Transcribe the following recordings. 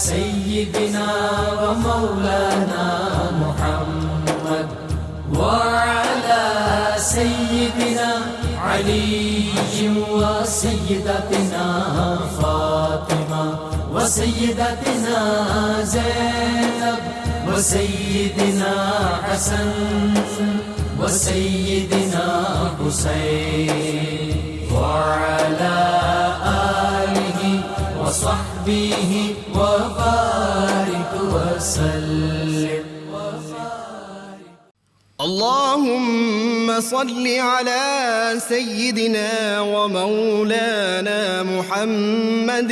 سيدنا ومولانا محمد وعلى سيدنا علي وسيدتنا فاطمة وسيدتنا زينب وسيدنا حسن وسيدنا حسين وعلى آله وصحبه وبارك وسلم. اللهم صل على سيدنا ومولانا محمد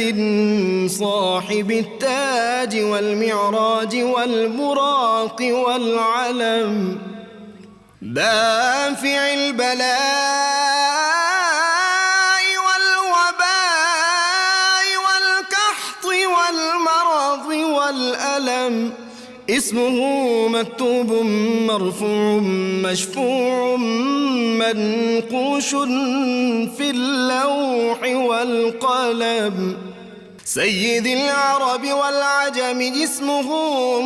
صاحب التاج والمعراج والبراق والعلم دافع البلاء والوباء والقحط والمرض والألم اسمه مكتوب مرفوع مشفوع منقوش في اللوح والقلم سيد العرب والعجم اسمه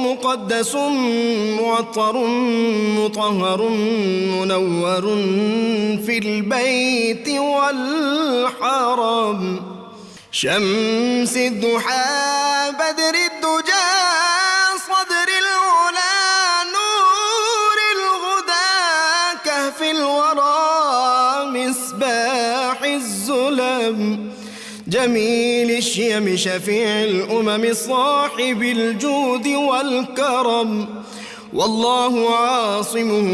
مقدس معطر مطهر منور في البيت والحرم شمس الضحى بدر الدجى صدر العلا نور الهدى كهف الورى مصباح الظلم جميل الشيم شفيع الأمم صاحب الجود والكرم والله عاصمه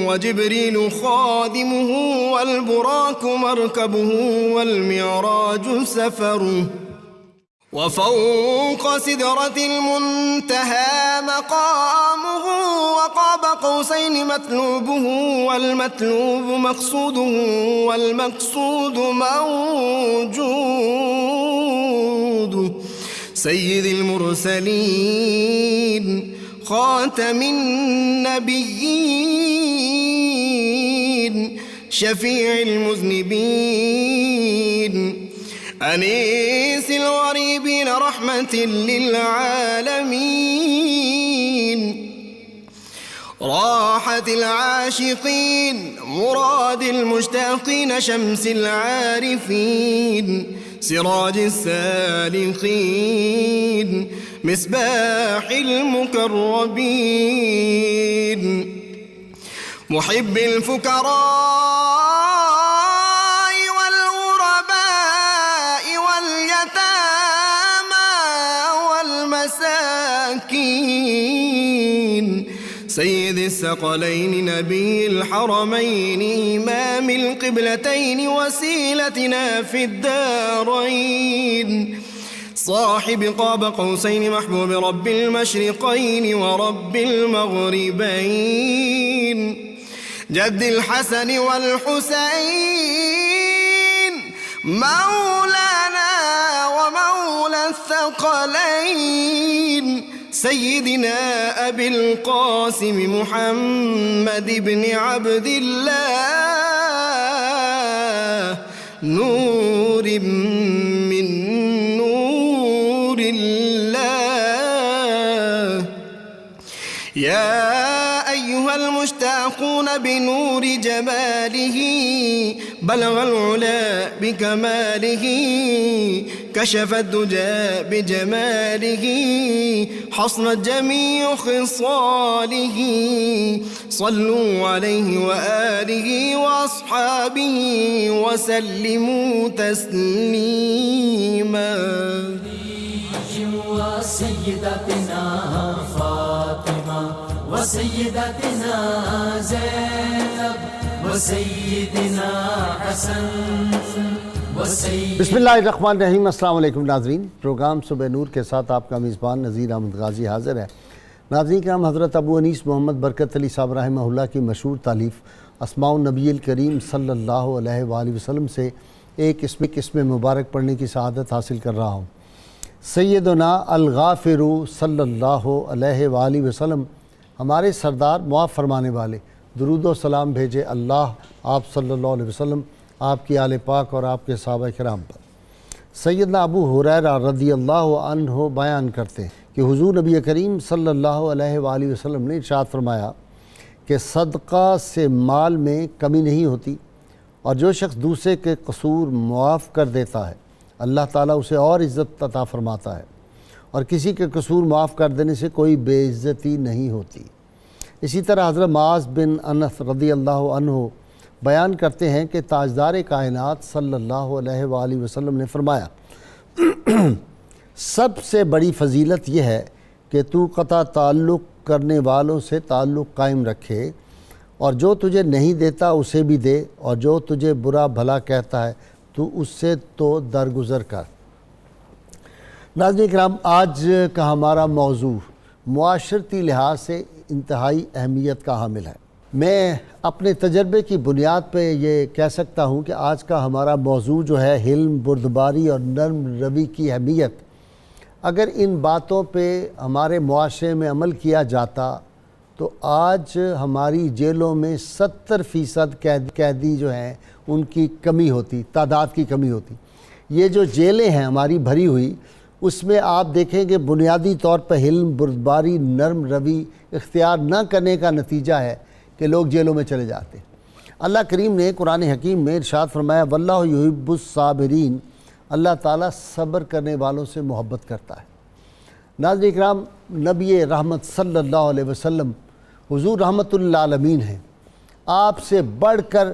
وجبريل خادمه والبراك مركبه والمعراج سفره وفوق سدرة المنتهى مقامه وقاب قوسين مطلوبه والمطلوب مقصوده والمقصود موجود سيد المرسلين خاتم النبيين شفيع المذنبين أنيس الغريبين رحمة للعالمين راحة العاشقين مراد المشتاقين شمس العارفين سراج السالكين مصباح المقربين محب الفقراء والمساكين سيد الثقلين نبي الحرمين إمام القبلتين وسيلتنا في الدارين صاحب قاب قوسين محبوب رب المشرقين ورب المغربين جد الحسن والحسين مولانا ومولى الثقلين سيدنا أبي القاسم محمد بن عبد الله نور من نور الله يا أيها المشتاقون بنور جماله بلغ العلا بكماله كشف الدجى بجماله حصنت جميع خصاله صلوا عليه وآله وأصحابه وسلموا تسليما وسيدتنا فاطمة وسيدتنا زينب وسيدنا حسن بسم اللہ الرحمن الرحیم۔ السلام علیکم ناظرین، پروگرام صبح نور کے ساتھ آپ کا میزبان نذیر احمد غازی حاضر ہے۔ ناظرین کرام، حضرت ابو انیس محمد برکت علی صاحب رحمہ اللہ کی مشہور تالیف اسماء النبی الکریم صلی اللہ علیہ وآلہ وسلم سے ایک اسم مبارک پڑھنے کی سعادت حاصل کر رہا ہوں۔ سیدنا الغافر صلی اللہ علیہ وآلہ وسلم، ہمارے سردار معاف فرمانے والے، درود و سلام بھیجے اللہ آپ صلی اللہ علیہ وسلم، آپ کی آل پاک اور آپ کے صحابہ کرام پر۔ سیدنا ابو ہریرہ رضی اللہ عنہ بیان کرتے ہیں کہ حضور نبی کریم صلی اللہ علیہ وآلہ وسلم نے ارشاد فرمایا کہ صدقہ سے مال میں کمی نہیں ہوتی، اور جو شخص دوسرے کے قصور معاف کر دیتا ہے اللہ تعالیٰ اسے اور عزت عطا فرماتا ہے، اور کسی کے قصور معاف کر دینے سے کوئی بے عزتی نہیں ہوتی۔ اسی طرح حضرت معاذ بن انس رضی اللہ عنہ بیان کرتے ہیں کہ تاجدار کائنات صلی اللہ علیہ وآلہ وسلم نے فرمایا سب سے بڑی فضیلت یہ ہے کہ تو قطع تعلق کرنے والوں سے تعلق قائم رکھے، اور جو تجھے نہیں دیتا اسے بھی دے، اور جو تجھے برا بھلا کہتا ہے تو اس سے تو درگزر کر۔ ناظرین کرام، آج کا ہمارا موضوع معاشرتی لحاظ سے انتہائی اہمیت کا حامل ہے۔ میں اپنے تجربے کی بنیاد پہ یہ کہہ سکتا ہوں کہ آج کا ہمارا موضوع جو ہے حلم، بردباری اور نرم روی کی اہمیت، اگر ان باتوں پہ ہمارے معاشرے میں عمل کیا جاتا تو آج ہماری جیلوں میں 70% قیدی جو ہیں ان کی کمی ہوتی، تعداد کی کمی ہوتی۔ یہ جو جیلیں ہیں ہماری بھری ہوئی، اس میں آپ دیکھیں کہ بنیادی طور پر حلم، بردباری، نرم روی اختیار نہ کرنے کا نتیجہ ہے کہ لوگ جیلوں میں چلے جاتے ہیں۔ اللہ کریم نے قرآن حکیم میں ارشاد فرمایا واللہ یحب الصابرین، اللہ تعالیٰ صبر کرنے والوں سے محبت کرتا ہے۔ ناظرین کرام، نبی رحمت صلی اللہ علیہ وسلم حضور رحمت للعالمین ہیں۔ آپ سے بڑھ کر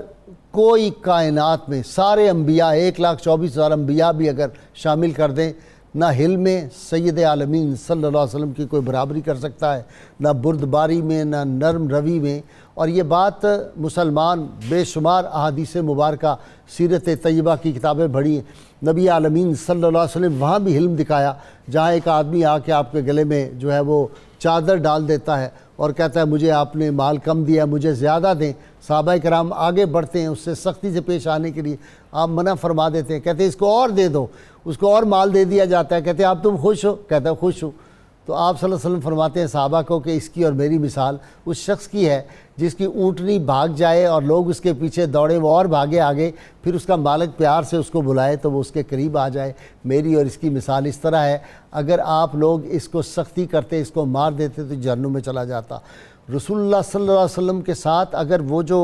کوئی کائنات میں سارے انبیاء 1,24,000 انبیاء بھی اگر شامل کر دیں، نہ حلم میں سید عالمین صلی اللہ علیہ وسلم کی کوئی برابری کر سکتا ہے، نہ بردباری میں، نہ نرم روی میں۔ اور یہ بات مسلمان بے شمار احادیث مبارکہ، سیرت طیبہ کی کتابیں پڑھی ہیں، نبی عالمین صلی اللہ علیہ وسلم وہاں بھی حلم دکھایا جہاں ایک آدمی آ کے آپ کے گلے میں جو ہے وہ چادر ڈال دیتا ہے اور کہتا ہے مجھے آپ نے مال کم دیا، مجھے زیادہ دیں۔ صحابہ کرام آگے بڑھتے ہیں اس سے سختی سے پیش آنے کے لیے، آپ منع فرما دیتے ہیں، کہتے ہیں اس کو اور دے دو، اس کو اور مال دے دیا جاتا ہے، کہتے ہیں آپ تم خوش ہو، کہتا ہے خوش ہوں۔ تو آپ صلی اللہ علیہ وسلم فرماتے ہیں صحابہ کو کہ اس کی اور میری مثال اس شخص کی ہے جس کی اونٹنی بھاگ جائے اور لوگ اس کے پیچھے دوڑے، وہ اور بھاگے آگے، پھر اس کا مالک پیار سے اس کو بلائے تو وہ اس کے قریب آ جائے۔ میری اور اس کی مثال اس طرح ہے، اگر آپ لوگ اس کو سختی کرتے، اس کو مار دیتے تو جہنم میں چلا جاتا۔ رسول اللہ صلی اللہ علیہ وسلم کے ساتھ اگر وہ جو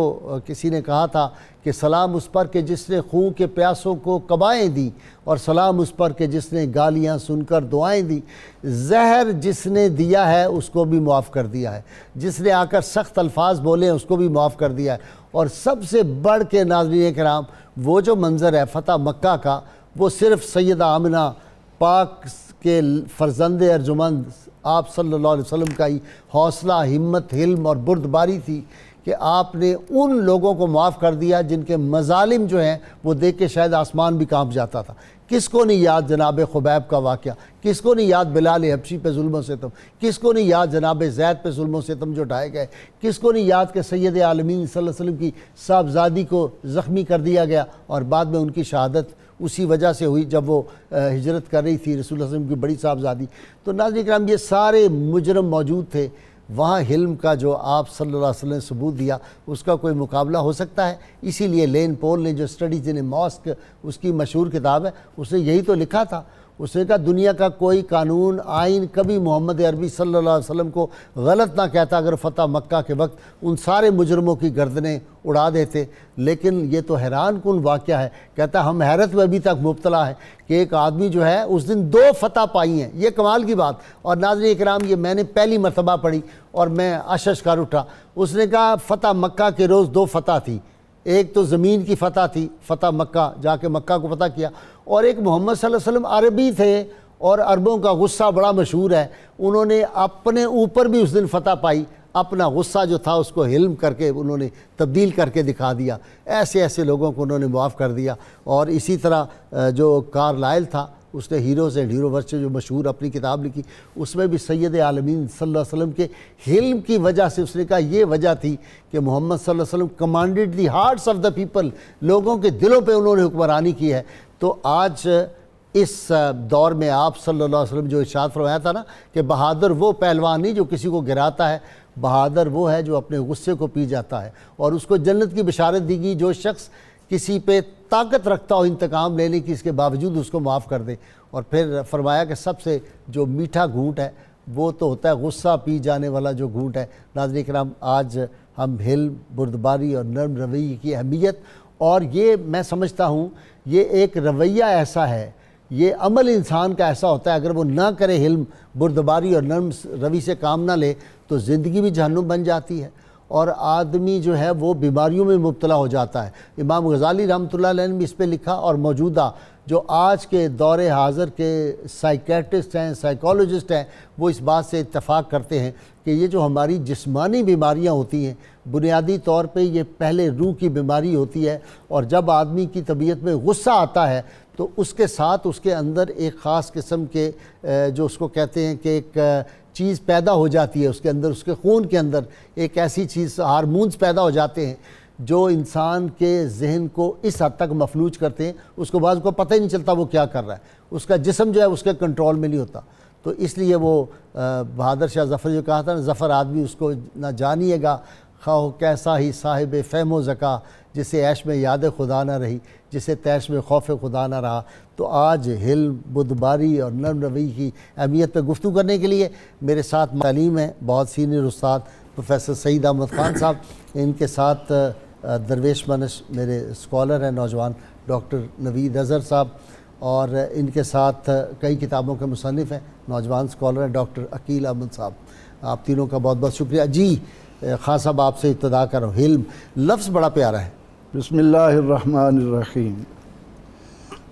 کسی نے کہا تھا کہ سلام اس پر کہ جس نے خون کے پیاسوں کو قبائیں دی، اور سلام اس پر کہ جس نے گالیاں سن کر دعائیں دی، زہر جس نے دیا ہے اس کو بھی معاف کر دیا ہے، جس نے آ کر سخت الفاظ بولے اس کو بھی معاف کر دیا ہے۔ اور سب سے بڑھ کے ناظرین کرام وہ جو منظر ہے فتح مکہ کا، وہ صرف سیدہ آمنہ پاک کے فرزند ارجمند آپ صلی اللہ علیہ وسلم کا ہی حوصلہ، ہمت، حلم اور بردباری تھی کہ آپ نے ان لوگوں کو معاف کر دیا جن کے مظالم جو ہیں وہ دیکھ کے شاید آسمان بھی کانپ جاتا تھا۔ کس کو نہیں یاد جناب خبیب کا واقعہ؟ کس کو نہیں یاد بلال حبشی پہ ظلم و ستم؟ کس کو نہیں یاد جناب زید پہ ظلم و ستم جو ڈھائے گئے؟ کس کو نہیں یاد کہ سید عالمین صلی اللہ علیہ وسلم کی صاحبزادی کو زخمی کر دیا گیا اور بعد میں ان کی شہادت اسی وجہ سے ہوئی جب وہ ہجرت کر رہی تھی رسول اللہ صلی اللہ علیہ وسلم کی بڑی صاحبزادی۔ تو ناظرین کرام یہ سارے مجرم موجود تھے، وہاں حلم کا جو آپ صلی اللہ علیہ وسلم نے ثبوت دیا اس کا کوئی مقابلہ ہو سکتا ہے؟ اسی لیے لین پول نے جو اسٹڈیز ان ماسک اس کی مشہور کتاب ہے، اس نے یہی تو لکھا تھا۔ اس نے کہا دنیا کا کوئی قانون، آئین کبھی محمد عربی صلی اللہ علیہ وسلم کو غلط نہ کہتا اگر فتح مکہ کے وقت ان سارے مجرموں کی گردنیں اڑا دیتے۔ لیکن یہ تو حیران کن واقعہ ہے، کہتا ہم حیرت میں ابھی تک مبتلا ہے کہ ایک آدمی جو ہے اس دن 2 فتح پائی ہیں، یہ کمال کی بات۔ اور ناظرین اکرام یہ میں نے پہلی مرتبہ پڑھی اور میں اشش کر اٹھا۔ اس نے کہا فتح مکہ کے روز 2 فتح تھی، ایک تو زمین کی فتح تھی، فتح مکہ جا کے مکہ کو فتح کیا، اور ایک محمد صلی اللہ علیہ وسلم عربی تھے اور عربوں کا غصہ بڑا مشہور ہے، انہوں نے اپنے اوپر بھی اس دن فتح پائی، اپنا غصہ جو تھا اس کو حلم کر کے انہوں نے تبدیل کر کے دکھا دیا۔ ایسے ایسے لوگوں کو انہوں نے معاف کر دیا۔ اور اسی طرح جو کارلائل تھا اس نے ہیروز اینڈ ہیرو ورسز جو مشہور اپنی کتاب لکھی، اس میں بھی سید عالمین صلی اللہ علیہ وسلم کے حلم کی وجہ سے اس نے کہا یہ وجہ تھی کہ محمد صلی اللہ علیہ وسلم commanded the hearts of the people, لوگوں کے دلوں پہ انہوں نے حکمرانی کی ہے۔ تو آج اس دور میں آپ صلی اللہ علیہ وسلم جو ارشاد فرمایا تھا نا کہ بہادر وہ پہلوان نہیں جو کسی کو گراتا ہے، بہادر وہ ہے جو اپنے غصے کو پی جاتا ہے۔ اور اس کو جنت کی بشارت دی گئی جو شخص کسی پہ طاقت رکھتا ہو انتقام لینے کی، اس کے باوجود اس کو معاف کر دے. اور پھر فرمایا کہ سب سے جو میٹھا گھونٹ ہے وہ تو ہوتا ہے غصہ پی جانے والا جو گھونٹ ہے. ناظرین کرام، آج ہم حلم، بردباری اور نرم رویے کی اہمیت، اور یہ میں سمجھتا ہوں یہ ایک رویہ ایسا ہے، یہ عمل انسان کا ایسا ہوتا ہے، اگر وہ نہ کرے حلم، بردباری اور نرم روی سے کام نہ لے تو زندگی بھی جہنم بن جاتی ہے اور آدمی جو ہے وہ بیماریوں میں مبتلا ہو جاتا ہے. امام غزالی رحمۃ اللہ علیہ نے بھی اس پہ لکھا، اور موجودہ جو آج کے دور حاضر کے سائیکیٹرسٹ ہیں، سائیکالوجسٹ ہیں، وہ اس بات سے اتفاق کرتے ہیں کہ یہ جو ہماری جسمانی بیماریاں ہوتی ہیں بنیادی طور پہ یہ پہلے روح کی بیماری ہوتی ہے، اور جب آدمی کی طبیعت میں غصہ آتا ہے تو اس کے ساتھ اس کے اندر ایک خاص قسم کے جو اس کو کہتے ہیں کہ ایک چیز پیدا ہو جاتی ہے اس کے اندر، اس کے خون کے اندر ایک ایسی چیز، ہارمونز پیدا ہو جاتے ہیں جو انسان کے ذہن کو اس حد تک مفلوج کرتے ہیں اس کو بعض کو پتہ ہی نہیں چلتا وہ کیا کر رہا ہے، اس کا جسم جو ہے اس کے کنٹرول میں نہیں ہوتا. تو اس لیے وہ بہادر شاہ ظفر جو کہا تھا نا، ظفر آدمی اس کو نہ جانیے گا خواہ کیسا ہی صاحب فہم و ذکا، جسے عیش میں یاد خدا نہ رہی، جسے تیش میں خوف خدا نہ رہا. تو آج حلم، بردباری اور نرم روی کی اہمیت پہ گفتگو کرنے کے لیے میرے ساتھ تعلیم ہیں بہت سینئر استاد پروفیسر سعید احمد خان صاحب، ان کے ساتھ درویش منش میرے اسکالر ہیں نوجوان ڈاکٹر نوید اظہر صاحب، اور ان کے ساتھ کئی کتابوں کے مصنف ہیں نوجوان اسکالر ہیں ڈاکٹر عقیل احمد صاحب. آپ تینوں کا بہت بہت شکریہ. جی خان صاحب آپ سے ابتدا کرو. حلم لفظ بڑا پیارا ہے. بسم اللہ الرحمن الرحیم.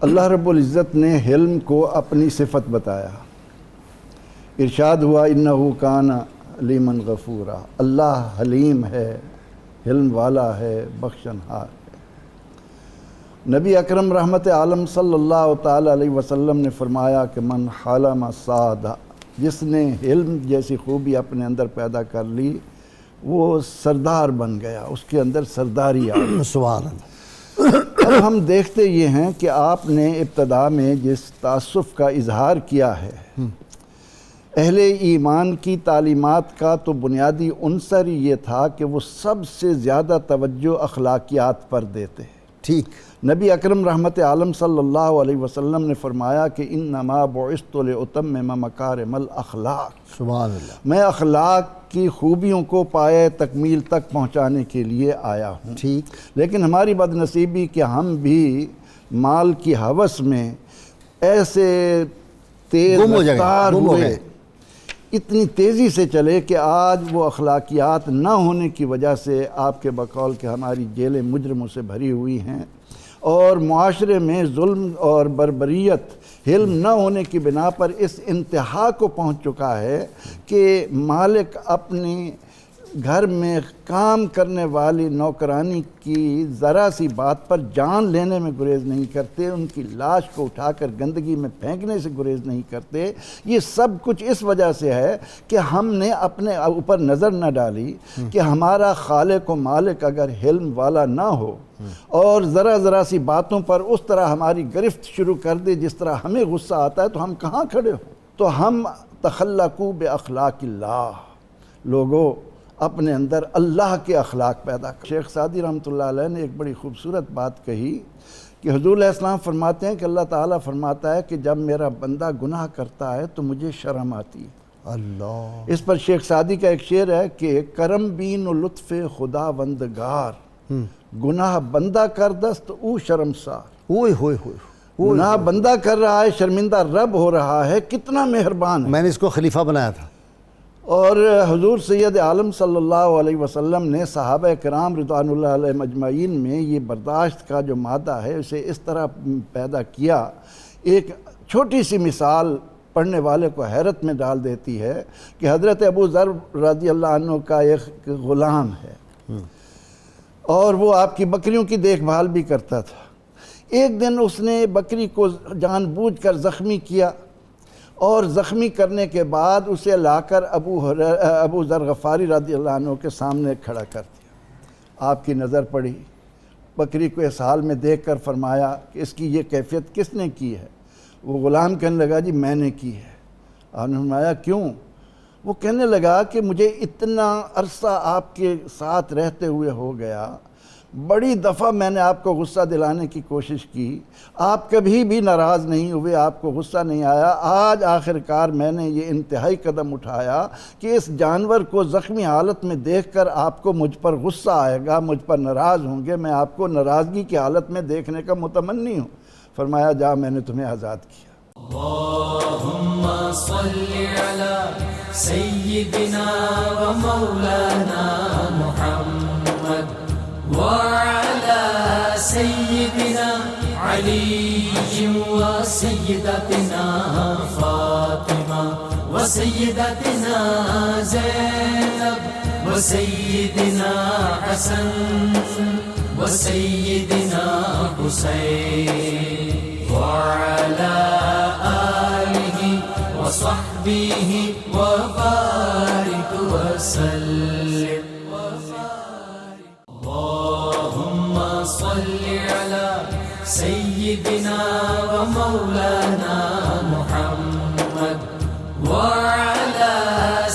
اللہ رب العزت نے حلم کو اپنی صفت بتایا. ارشاد ہوا انہو کان حلیما غفورا. اللہ حلیم ہے، حلم والا ہے، بخشنہار ہے. نبی اکرم رحمت عالم صلی اللہ تعالی علیہ وسلم نے فرمایا کہ من حلم سعد، جس نے حلم جیسی خوبی اپنے اندر پیدا کر لی وہ سردار بن گیا، اس کے اندر سرداری آ گئی. سبحان اللہ. اب ہم دیکھتے یہ ہیں کہ آپ نے ابتدا میں جس تعصف کا اظہار کیا ہے، اہل ایمان کی تعلیمات کا تو بنیادی عنصر یہ تھا کہ وہ سب سے زیادہ توجہ اخلاقیات پر دیتے ہیں. ٹھیک. نبی اکرم رحمت عالم صلی اللہ علیہ وسلم نے فرمایا کہ انما بعثت لاتمم مکارم الاخلاق. سبحان اللہ. میں اخلاق کی خوبیوں کو پایہ تکمیل تک پہنچانے کے لیے آیا ہوں. ٹھیک. لیکن ہماری بدنصیبی کہ ہم بھی مال کی ہوس میں ایسے تیز رفتار ہوئے، اتنی تیزی سے چلے کہ آج وہ اخلاقیات نہ ہونے کی وجہ سے آپ کے بقول کہ ہماری جیلیں مجرموں سے بھری ہوئی ہیں، اور معاشرے میں ظلم اور بربریت حلم نہ ہونے کی بنا پر اس انتہا کو پہنچ چکا ہے کہ مالک اپنی گھر میں کام کرنے والی نوکرانی کی ذرا سی بات پر جان لینے میں گریز نہیں کرتے، ان کی لاش کو اٹھا کر گندگی میں پھینکنے سے گریز نہیں کرتے. یہ سب کچھ اس وجہ سے ہے کہ ہم نے اپنے اوپر نظر نہ ڈالی کہ ہمارا خالق و مالک اگر حلم والا نہ ہو اور ذرا سی باتوں پر اس طرح ہماری گرفت شروع کر دے جس طرح ہمیں غصہ آتا ہے تو ہم کہاں کھڑے ہوں. تو ہم تخلقوا باخلاق اللہ، لوگوں اپنے اندر اللہ کے اخلاق پیدا کر. شیخ سعدی رحمۃ اللہ علیہ نے ایک بڑی خوبصورت بات کہی کہ حضور علیہ السلام فرماتے ہیں کہ اللہ تعالیٰ فرماتا ہے کہ جب میرا بندہ گناہ کرتا ہے تو مجھے شرم آتی ہے. اللہ. اس پر شیخ سعدی کا ایک شعر ہے کہ کرم بین و لطف خدا وندگار، گناہ بندہ کر دست او شرمسار. اوئے ہوئے ہوئے. گناہ بندہ کر رہا ہے، شرمندہ رب ہو رہا ہے، کتنا مہربان ہے. میں نے اس کو خلیفہ بنایا تھا. اور حضور سید عالم صلی اللہ علیہ وسلم نے صحابہ کرام رضوان اللہ علیہ مجمعین میں یہ برداشت کا جو مادہ ہے اسے اس طرح پیدا کیا. ایک چھوٹی سی مثال پڑھنے والے کو حیرت میں ڈال دیتی ہے کہ حضرت ابو ذر رضی اللہ عنہ کا ایک غلام ہے اور وہ آپ کی بکریوں کی دیکھ بھال بھی کرتا تھا. ایک دن اس نے بکری کو جان بوجھ کر زخمی کیا اور زخمی کرنے کے بعد اسے لا کر ابو ذر غفاری رضی اللہ عنہ کے سامنے کھڑا کر دیا. آپ کی نظر پڑی، بکری کو اس حال میں دیکھ کر فرمایا کہ اس کی یہ کیفیت کس نے کی ہے؟ وہ غلام کہنے لگا جی میں نے کی ہے. آپ نے فرمایا کیوں؟ وہ کہنے لگا کہ مجھے اتنا عرصہ آپ کے ساتھ رہتے ہوئے ہو گیا، بڑی دفعہ میں نے آپ کو غصہ دلانے کی کوشش کی، آپ کبھی بھی ناراض نہیں ہوئے، آپ کو غصہ نہیں آیا۔ آج آخر کار میں نے یہ انتہائی قدم اٹھایا کہ اس جانور کو زخمی حالت میں دیکھ کر آپ کو مجھ پر غصہ آئے گا، مجھ پر ناراض ہوں گے، میں آپ کو ناراضگی کی حالت میں دیکھنے کا متمنی ہوں۔ فرمایا جا، میں نے تمہیں آزاد کیا۔ اللہم صلی علی سیدنا و مولانا محمد وعلى سيدنا علي وسيدتنا فاطمة وسيدتنا زينب وسيدنا حسن وسيدنا حسين وعلى آله وصحبه وبارك وسلم۔ اللهم صل على سيدنا ومولانا محمد وعلى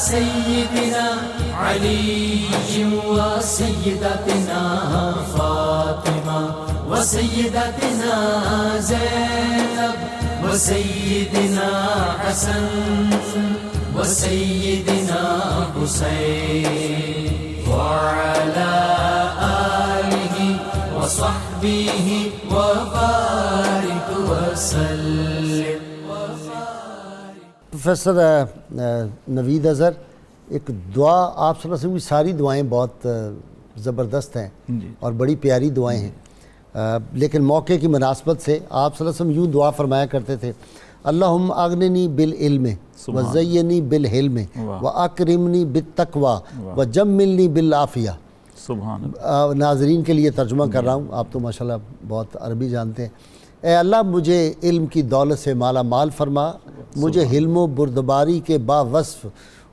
سيدنا علي وسيدتنا فاطمة وسيدتنا زينب وسيدنا حسن وسيدنا حسين وعلى آله وصحبه وبارك وسلم۔ پروفیسر نوید اظہر، ایک دعا آپ صلی اللہ علیہ وسلم کی ساری دعائیں بہت زبردست ہیں اور بڑی پیاری دعائیں ہیں، لیکن موقع کی مناسبت سے آپ صلی اللہ علیہ وسلم یوں دعا فرمایا کرتے تھے: اللہم اغننی بالعلم وزینی بالحلم واکرمنی بالتقوی وجملنی بالعافیہ۔ ناظرین کے لیے ترجمہ کر رہا ہوں، آپ تو ماشاءاللہ بہت عربی جانتے ہیں۔ اے اللہ، مجھے علم کی دولت سے مالا مال فرما، مجھے حلم و بردباری کے باوصف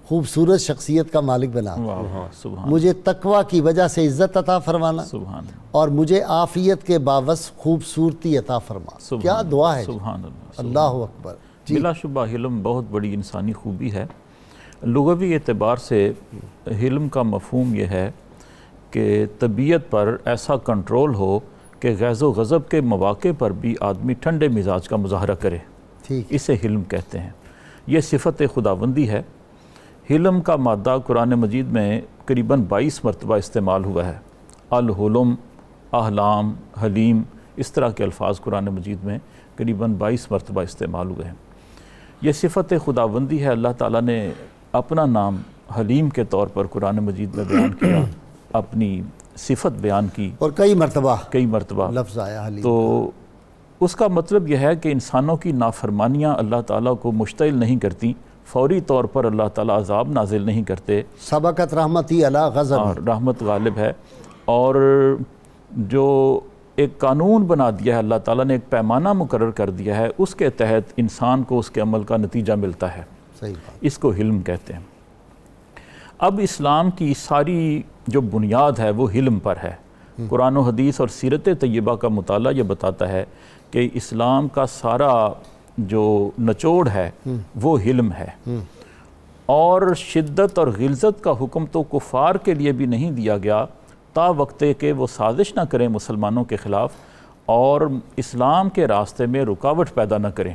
خوبصورت شخصیت کا مالک بنا، مجھے تقوی کی وجہ سے عزت عطا فرمانا، اور مجھے عافیت کے باوصف خوبصورتی عطا فرما۔ کیا دعا ہے! اللہ اکبر۔ بلا شبہ حلم بہت بڑی انسانی خوبی ہے۔ لغوی اعتبار سے حلم کا مفہوم یہ ہے کہ طبیعت پر ایسا کنٹرول ہو کہ غیظ و غضب کے مواقع پر بھی آدمی ٹھنڈے مزاج کا مظاہرہ کرے، اسے حلم کہتے ہیں۔ یہ صفت خداوندی ہے۔ حلم کا مادہ قرآن مجید میں قریباً 22 مرتبہ استعمال ہوا ہے۔ الحلم، احلام، حلیم، اس طرح کے الفاظ قرآن مجید میں قریباً 22 مرتبہ استعمال ہوئے ہیں۔ یہ صفت خداوندی ہے۔ اللہ تعالیٰ نے اپنا نام حلیم کے طور پر قرآن مجید میں بیان کیا، اپنی صفت بیان کی، اور کئی مرتبہ لفظ آیا حلیم۔ تو اس کا مطلب یہ ہے کہ انسانوں کی نافرمانیاں اللہ تعالیٰ کو مشتعل نہیں کرتی، فوری طور پر اللہ تعالیٰ عذاب نازل نہیں کرتے۔ سبقت رحمتی علی غضب، رحمت غالب ہے۔ اور جو ایک قانون بنا دیا ہے اللہ تعالیٰ نے، ایک پیمانہ مقرر کر دیا ہے، اس کے تحت انسان کو اس کے عمل کا نتیجہ ملتا ہے۔ صحیح بات۔ اس کو حلم کہتے ہیں۔ اب اسلام کی ساری جو بنیاد ہے وہ حلم پر ہے۔ قرآن و حدیث اور سیرت طیبہ کا مطالعہ یہ بتاتا ہے کہ اسلام کا سارا جو نچوڑ ہے وہ حلم ہے، اور شدت اور غلظت کا حکم تو کفار کے لیے بھی نہیں دیا گیا تا وقتے کہ وہ سازش نہ کریں مسلمانوں کے خلاف اور اسلام کے راستے میں رکاوٹ پیدا نہ کریں۔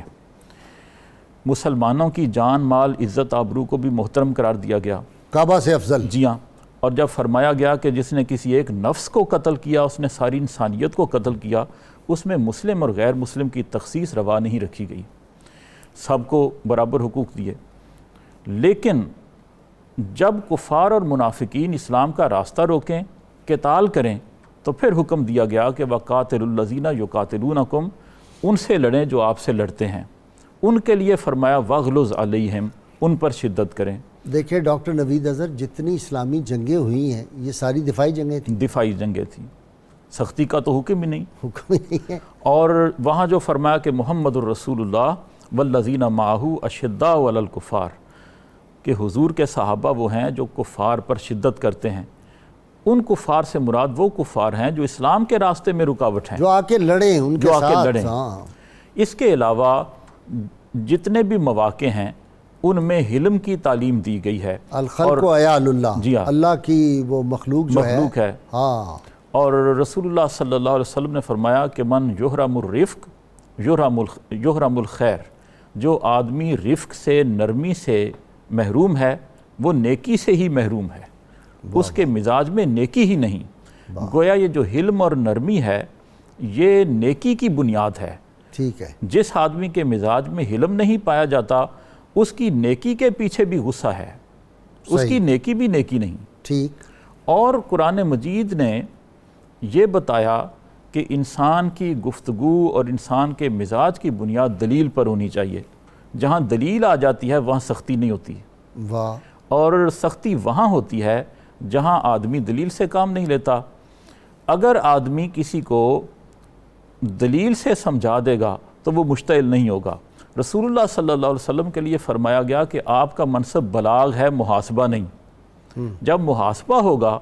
مسلمانوں کی جان، مال، عزت، آبرو کو بھی محترم قرار دیا گیا، کعبہ سے افضل۔ جی ہاں۔ اور جب فرمایا گیا کہ جس نے کسی ایک نفس کو قتل کیا اس نے ساری انسانیت کو قتل کیا، اس میں مسلم اور غیر مسلم کی تخصیص روا نہیں رکھی گئی، سب کو برابر حقوق دیے۔ لیکن جب کفار اور منافقین اسلام کا راستہ روکیں، قتال کریں، تو پھر حکم دیا گیا کہ وَقَاتِلُوا الَّذِينَ يُقَاتِلُونَكُمْ، ان سے لڑیں جو آپ سے لڑتے ہیں، ان کے لیے فرمایا وَغْلُظْ عَلَيْهِمْ، ان پر شدت کریں۔ دیکھیں ڈاکٹر نوید اظہر، جتنی اسلامی جنگیں ہوئی ہیں یہ ساری دفاعی جنگیں تھیں۔ دفاعی جنگیں تھیں، سختی کا تو حکم ہی نہیں، حکم ہی نہیں ہے۔ اور وہاں جو فرمایا کہ محمد الرسول اللہ والذین معہ اشداء علی الکفار، کہ حضور کے صحابہ وہ ہیں جو کفار پر شدت کرتے ہیں۔ ان کفار سے مراد وہ کفار ہیں جو اسلام کے راستے میں رکاوٹ ہیں، جو آ کے لڑیں ان کے ساتھ۔ اس کے علاوہ جتنے بھی مواقع ہیں ان میں حلم کی تعلیم دی گئی ہے۔ الخلق عیال اللہ، جی ہاں، اللہ کی وہ مخلوق جو ہے، ہاں، اور رسول اللہ صلی اللہ علیہ وسلم نے فرمایا کہ من یحرم الرفق یحرم الخیر، جو آدمی رفق سے، نرمی سے محروم ہے وہ نیکی سے ہی محروم ہے، اس کے مزاج میں نیکی ہی نہیں۔ گویا یہ جو حلم اور نرمی ہے یہ نیکی کی بنیاد ہے۔ ٹھیک ہے۔ جس آدمی کے مزاج میں حلم نہیں پایا جاتا اس کی نیکی کے پیچھے بھی غصہ ہے، اس کی نیکی بھی نیکی نہیں۔ ٹھیک۔ اور قرآن مجید نے یہ بتایا کہ انسان کی گفتگو اور انسان کے مزاج کی بنیاد دلیل پر ہونی چاہیے۔ جہاں دلیل آ جاتی ہے وہاں سختی نہیں ہوتی، واہ۔ اور سختی وہاں ہوتی ہے جہاں آدمی دلیل سے کام نہیں لیتا۔ اگر آدمی کسی کو دلیل سے سمجھا دے گا تو وہ مشتعل نہیں ہوگا۔ رسول اللہ صلی اللہ علیہ وسلم کے لیے فرمایا گیا کہ آپ کا منصب بلاغ ہے، محاسبہ نہیں۔ جب محاسبہ ہوگا،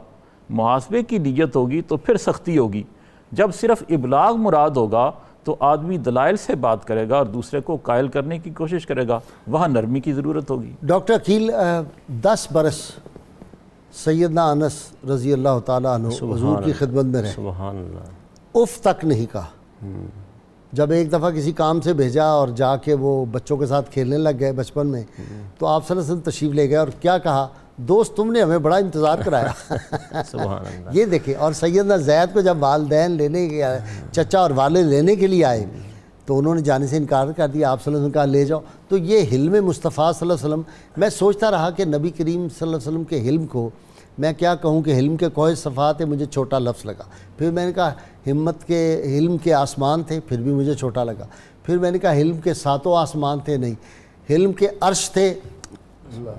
محاسبے کی نیت ہوگی تو پھر سختی ہوگی۔ جب صرف ابلاغ مراد ہوگا تو آدمی دلائل سے بات کرے گا اور دوسرے کو قائل کرنے کی کوشش کرے گا، وہاں نرمی کی ضرورت ہوگی۔ ڈاکٹر عقیل، 10 برس سیدنا انس رضی اللہ تعالیٰ عنہ حضور کی خدمت میں رہے، سبحان اللہ، اف تک نہیں کہا۔ جب ایک دفعہ کسی کام سے بھیجا اور جا کے وہ بچوں کے ساتھ کھیلنے لگ گئے بچپن میں، تو آپ صلی اللہ علیہ وسلم تشریف لے گئے اور کیا کہا؟ دوست تم نے ہمیں بڑا انتظار کرایا۔ سبحان اللہ۔ یہ دیکھیں، اور سیدنا زید کو جب والدین لینے کے چچا اور والد لینے کے لیے آئے تو انہوں نے جانے سے انکار کر دیا، آپ صلی اللہ علیہ وسلم کہا لے جاؤ۔ تو یہ حلم مصطفیٰ صلی اللہ علیہ وسلم، میں سوچتا رہا کہ نبی کریم صلی اللہ علیہ وسلم کے حلم کو میں کیا کہوں کہ حلم کے کوہ صفات ہے، مجھے چھوٹا لفظ لگا۔ پھر میں نے کہا حلم کے آسمان تھے، پھر بھی مجھے چھوٹا لگا۔ پھر میں نے کہا حلم کے 7 آسمان تھے، نہیں، حلم کے عرش تھے۔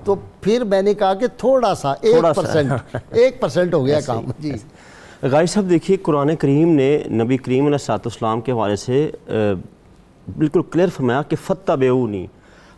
تو پھر میں نے کہا کہ تھوڑا سا 1% ہو گیا کام۔ جی غازی صاحب، دیکھیے قرآن کریم نے نبی کریم علیہ السلام کے حوالے سے بالکل کلیئر فرمایا کہ فاتبعونی،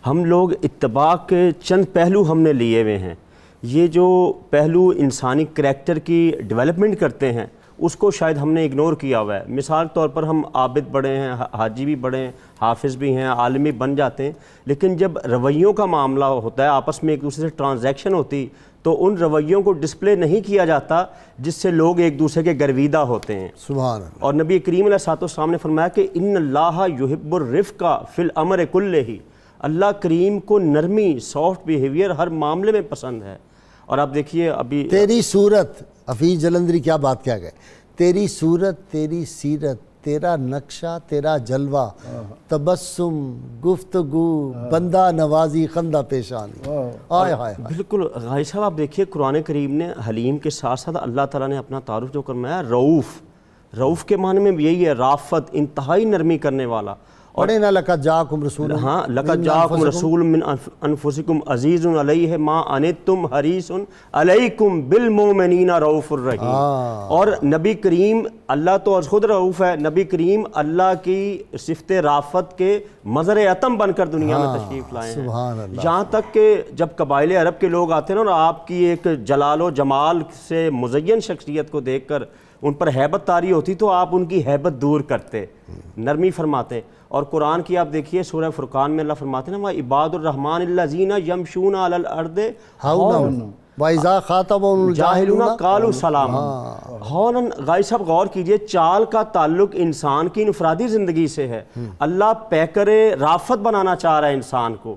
ہم لوگ اتباع کے چند پہلو ہم نے لیے ہوئے ہیں۔ یہ جو پہلو انسانی کریکٹر کی ڈیولپمنٹ کرتے ہیں اس کو شاید ہم نے اگنور کیا ہوا ہے۔ مثال کے طور پر ہم عابد بڑے ہیں، حاجی بھی بڑے ہیں، حافظ بھی ہیں، عالم بھی بن جاتے ہیں، لیکن جب رویوں کا معاملہ ہوتا ہے، آپس میں ایک دوسرے سے ٹرانزیکشن ہوتی، تو ان رویوں کو ڈسپلے نہیں کیا جاتا جس سے لوگ ایک دوسرے کے گرویدہ ہوتے ہیں۔ سبحان اللہ۔ اور نبی کریم علیہ السلام نے فرمایا کہ ان اللہ یحب الرفق فی الامر کلہ، اللہ کریم کو نرمی، سافٹ بیہیویئر ہر معاملے میں پسند ہے۔ اور آپ دیکھیے ابھی تیری صورت، حفیظ جلندری کیا بات کیا گئے، تیری صورت، تیری سیرت، تیرا نقشہ، تیرا جلوہ، تبسم، گفتگو، بندہ نوازی، خندہ پیشانی، آئے ہائے۔ بالکل غازی صاحب، آپ دیکھیے قرآن کریم نے حلیم کے ساتھ ساتھ اللہ تعالیٰ نے اپنا تعارف جو کروایا رؤوف کے معنی میں بھی یہی ہے، رافت، انتہائی نرمی کرنے والا۔ پڑھے نا لقد جاءکم رسول، ہاں، لقد جاءکم رسول من انفسکم عزیز علیہ ما عنتم حریص علیکم بالمؤمنین رؤوف الرحیم۔ اور نبی کریم، اللہ تو خود رؤوف ہے، نبی کریم اللہ کی صفت رافت کے مظہر عتم بن کر دنیا میں تشریف لائے ہیں۔ سبحان اللہ۔ جہاں تک کہ جب قبائل عرب کے لوگ آتے ہیں اور آپ کی ایک جلال و جمال سے مزین شخصیت کو دیکھ کر ان پر ہیبت طاری ہوتی تو آپ ان کی ہیبت دور کرتے، نرمی فرماتے۔ اور قرآن کی آپ دیکھیے سورہ فرقان میں اللہ فرماتے ہیں نا وَعِبَادُ الرَّحْمَٰنِ الَّذِينَ يَمْشُونَ عَلَى الْأَرْضِ ہَوْنًا وَإِذَا خَاطَبَهُمُ الْجَاهِلُونَ الْجَاهِلُونَ قَالُوا سَلَامًا۔ ہوناً غازی صاحب غور کیجئے، چال کا تعلق انسان کی انفرادی زندگی سے ہے۔ اللہ پیکر رافت بنانا چاہ رہا ہے انسان کو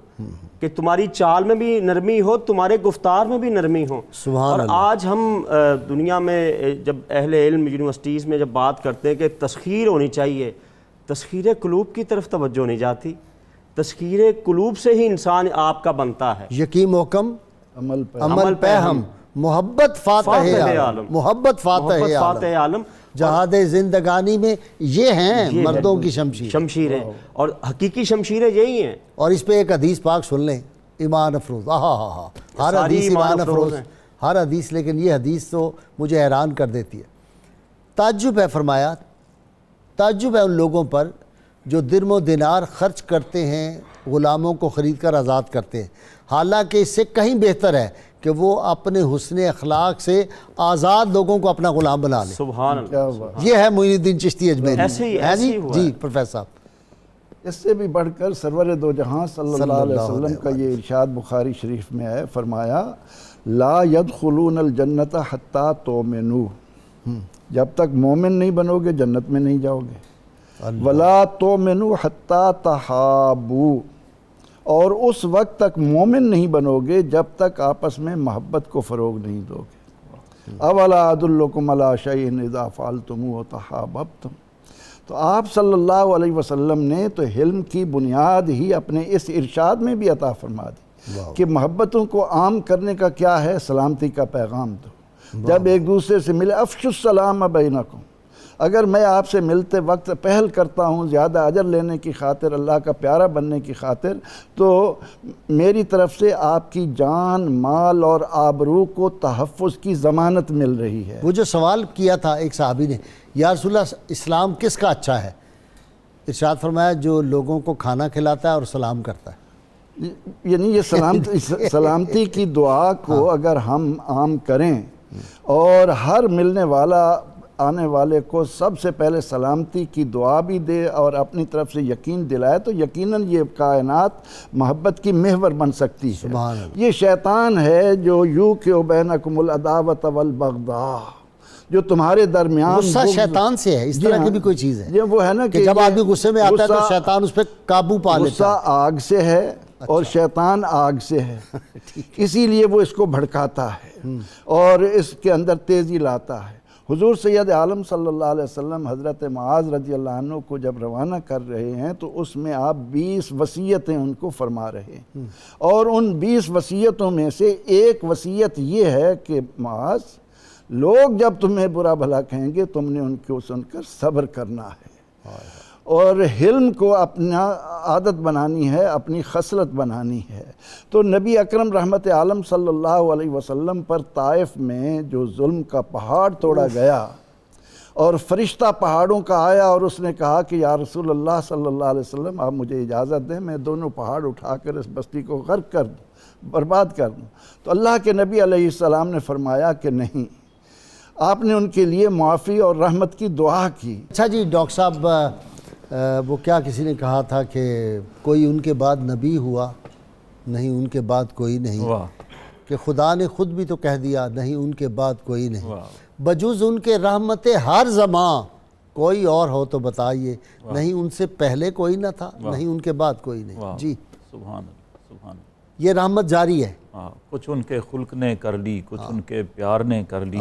کہ تمہاری چال میں بھی نرمی ہو، تمہارے گفتار میں بھی نرمی ہو۔ سبحان اور آج ہم دنیا میں جب اہل علم یونیورسٹیز میں جب بات کرتے ہیں کہ تسخیر ہونی چاہیے، تسخیر قلوب کی طرف توجہ نہیں جاتی۔ تسخیر قلوب سے ہی انسان آپ کا بنتا ہے۔ یقین محکم، عمل پہ ہم، محبت فاتح عالم، محبت فاتح عالم، جہاد زندگانی میں یہ ہیں مردوں کی شمشیریں، اور حقیقی شمشیریں یہی ہیں۔ اور اس پہ ایک حدیث پاک سن لیں، ایمان افروز، ہر حدیث ایمان افروز، ہر حدیث، لیکن یہ حدیث تو مجھے حیران کر دیتی ہے۔ تعجب ہے، فرمایا تعجب ہے ان لوگوں پر جو درم و دینار خرچ کرتے ہیں، غلاموں کو خرید کر آزاد کرتے ہیں، حالانکہ اس سے کہیں بہتر ہے کہ وہ اپنے حسن اخلاق سے آزاد لوگوں کو اپنا غلام بنا لیں۔ سبحان اللہ۔ یہ ہے معین الدین چشتی اجمیری۔ ایسے ہی ہوا ہے۔ جی پروفیسر صاحب، اس سے بھی بڑھ کر سرور دو جہاں صلی اللہ علیہ وسلم کا یہ ارشاد بخاری شریف میں ہے، فرمایا لا يدخلون الجنت حتی تؤمنوا، جب تک مومن نہیں بنوگے جنت میں نہیں جاؤ گے. ولا تؤمنوا حتی تحابوا، اور اس وقت تک مومن نہیں بنو گے جب تک آپس میں محبت کو فروغ نہیں دو گے. اولا ادلکم علی شیء اذا فعلتموہ تحاببتم. تو آپ صلی اللہ علیہ وسلم نے تو حلم کی بنیاد ہی اپنے اس ارشاد میں بھی عطا فرما دی کہ محبتوں کو عام کرنے کا کیا ہے؟ سلامتی کا پیغام دو. جب ایک دوسرے سے ملے افشوا السلام بینکم. اگر میں آپ سے ملتے وقت پہل کرتا ہوں زیادہ اجر لینے کی خاطر، اللہ کا پیارا بننے کی خاطر، تو میری طرف سے آپ کی جان، مال اور آبرو کو تحفظ کی ضمانت مل رہی ہے. وہ جو سوال کیا تھا ایک صحابی نے، یا رسول اللہ اسلام کس کا اچھا ہے؟ ارشاد فرمایا جو لوگوں کو کھانا کھلاتا ہے اور سلام کرتا ہے. یعنی یہ سلامتی کی دعا کو اگر ہم عام کریں اور ہر ملنے والا آنے والے کو سب سے پہلے سلامتی کی دعا بھی دے اور اپنی طرف سے یقین دلائے، تو یقیناً یہ کائنات محبت کی محور بن سکتی ہے. سبحان اللہ. یہ شیطان ہے جو یوقع بینکم العداوۃ والبغضاء، جو تمہارے درمیان غصہ شیطان سے ہے. اس طرح کی بھی کوئی چیز ہے؟ یہ وہ ہے نا کہ جب آدمی غصے میں آتا ہے تو شیطان اس پہ قابو پا لیتا ہے. غصہ آگ سے ہے اور شیطان آگ سے ہے، اسی لیے وہ اس کو بھڑکاتا ہے اور اس کے اندر تیزی لاتا ہے. حضور سید عالم صلی اللہ علیہ وسلم حضرت معاذ رضی اللہ عنہ کو جب روانہ کر رہے ہیں تو اس میں آپ 20 وصیتیں ان کو فرما رہے ہیں، اور ان 20 وصیتوں میں سے ایک وصیت یہ ہے کہ معاذ، لوگ جب تمہیں برا بھلا کہیں گے تم نے ان کو سن کر صبر کرنا ہے اور حلم کو اپنا عادت بنانی ہے، اپنی خصلت بنانی ہے. تو نبی اکرم رحمت عالم صلی اللہ علیہ وسلم پر طائف میں جو ظلم کا پہاڑ توڑا گیا اور فرشتہ پہاڑوں کا آیا اور اس نے کہا کہ یا رسول اللہ صلی اللہ علیہ وسلم آپ مجھے اجازت دیں میں دونوں پہاڑ اٹھا کر اس بستی کو غرق کر دوں، برباد کر دوں. تو اللہ کے نبی علیہ السلام نے فرمایا کہ نہیں، آپ نے ان کے لیے معافی اور رحمت کی دعا کی. اچھا جی ڈاکٹر صاحب، وہ کیا کسی نے کہا تھا کہ کوئی ان کے بعد نبی ہوا نہیں، ان کے بعد کوئی نہیں. کہ خدا نے خود بھی تو کہہ دیا نہیں، ان کے بعد کوئی نہیں. بجز ان کے رحمت ہر زمان کوئی اور ہو تو بتائیے، نہیں ان سے پہلے کوئی نہ تھا، نہیں ان کے بعد کوئی نہیں. جی سبحان اللہ، سبحان اللہ. یہ رحمت جاری ہے. کچھ ان کے خلق نے کر لی، کچھ ان کے پیار نے کر لی،